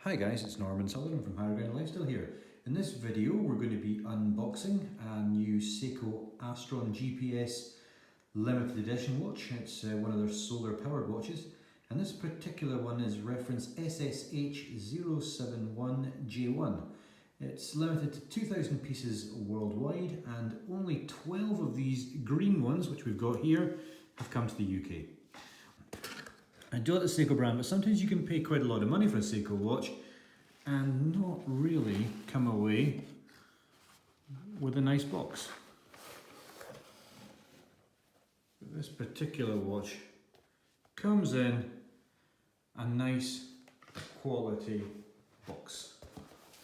Hi guys, it's Norman Sullivan from Higher Ground Lifestyle here. In this video we're going to be unboxing a new Seiko Astron GPS limited edition watch. It's one of their solar powered watches, and this particular one is reference SSH071J1. It's limited to 2,000 pieces worldwide, and only 12 of these green ones, which we've got here, have come to the UK. I do like the Seiko brand, but sometimes you can pay quite a lot of money for a Seiko watch and not really come away with a nice box. But this particular watch comes in a nice quality box.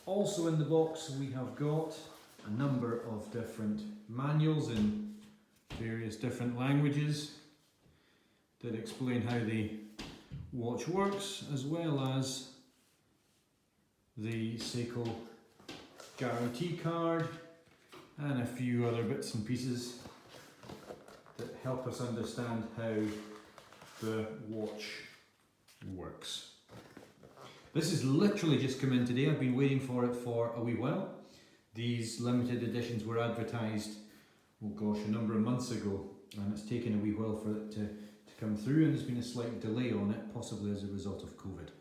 Also in the box we have got a number of different manuals in various different languages that explain how the watch works, as well as the Seiko guarantee card and a few other bits and pieces that help us understand how the watch works. This has literally just come in today. I've been waiting for it for a wee while. These limited editions were advertised, oh gosh, a number of months ago, and it's taken a wee while for it to come through, and there's been a slight delay on it, possibly as a result of COVID.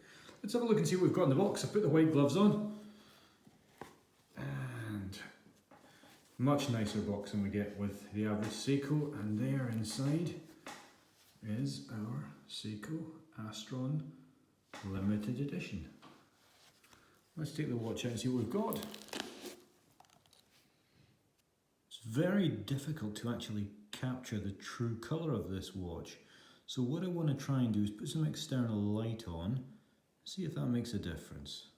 Let's have a look and see what we've got in the box. I put the white gloves on, and much nicer box than we get with the average Seiko, and there inside is our Seiko Astron limited edition. Let's take the watch out and see what we've got. It's very difficult to actually capture the true colour of this watch. So what I want to try and do is put some external light on, see if that makes a difference.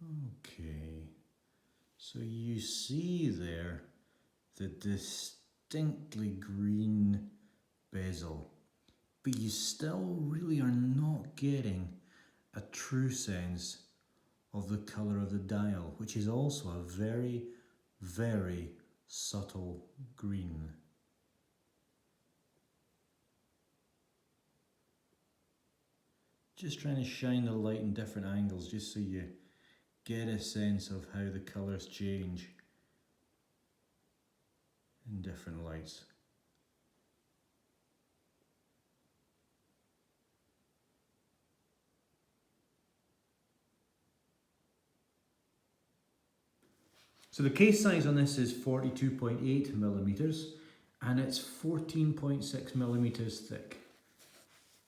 Okay, so you see there the distinctly green bezel, but you still really are not getting a true sense of the colour of the dial, which is also a very, very subtle green. Just trying to shine the light in different angles just so you get a sense of how the colours change in different lights. So the case size on this is 42.8 millimeters, and it's 14.6 millimeters thick.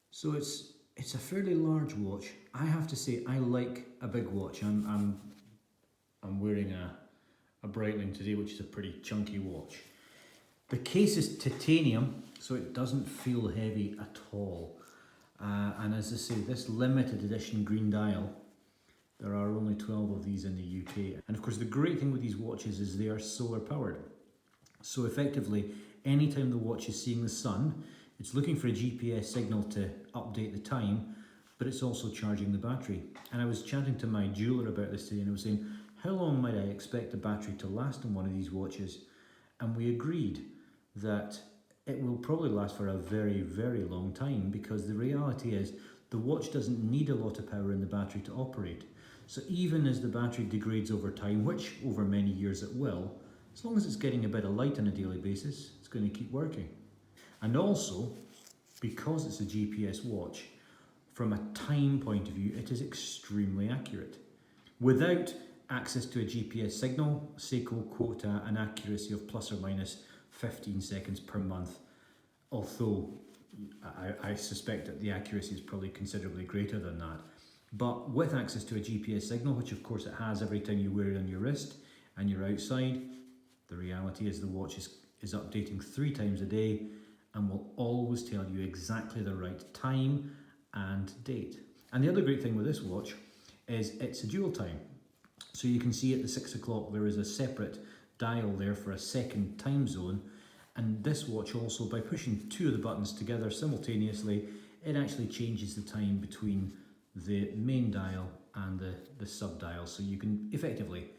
So it's a fairly large watch. I have to say I like a big watch. I'm wearing a Breitling today, which is a pretty chunky watch. The case is titanium, so it doesn't feel heavy at all. And as I say, this limited edition green dial, there are only 12 of these in the UK. And of course the great thing with these watches is they are solar powered. So effectively, anytime the watch is seeing the sun, it's looking for a GPS signal to update the time, but it's also charging the battery. And I was chatting to my jeweler about this today, and I was saying, how long might I expect the battery to last on one of these watches? And we agreed that it will probably last for a very, very long time, because the reality is the watch doesn't need a lot of power in the battery to operate. So even as the battery degrades over time, which over many years it will, as long as it's getting a bit of light on a daily basis, it's going to keep working. And also, because it's a GPS watch, from a time point of view, it is extremely accurate. Without access to a GPS signal, Seiko quote an accuracy of plus or minus 15 seconds per month, although I suspect that the accuracy is probably considerably greater than that. But with access to a GPS signal, which of course it has every time you wear it on your wrist and you're outside, the reality is the watch is updating 3 times a day, and will always tell you exactly the right time and date. And the other great thing with this watch is it's a dual time. So you can see at the 6 o'clock there is a separate dial there for a second time zone, and this watch also, by pushing 2 of the buttons together simultaneously, it actually changes the time between the main dial and the sub dial, so you can effectively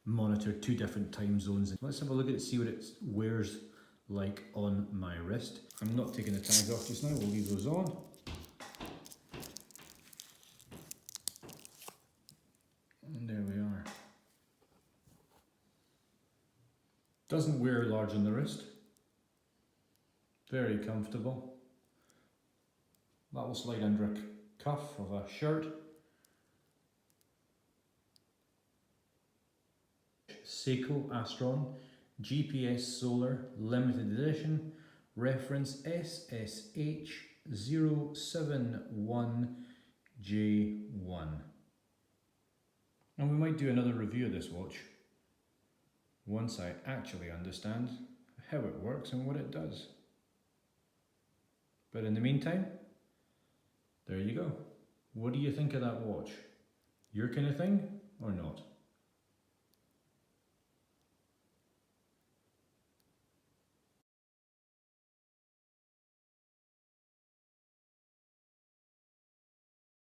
monitor 2 different time zones. Let's have a look at it, see what it wears like on my wrist. I'm not taking the tags off just now, we'll leave those on. Doesn't wear large on the wrist. Very comfortable. That will slide under a cuff of a shirt. Seiko Astron GPS Solar Limited Edition, reference SSH071J1. And we might do another review of this watch once I actually understand how it works and what it does. But in the meantime, there you go. What do you think of that watch? Your kind of thing or not?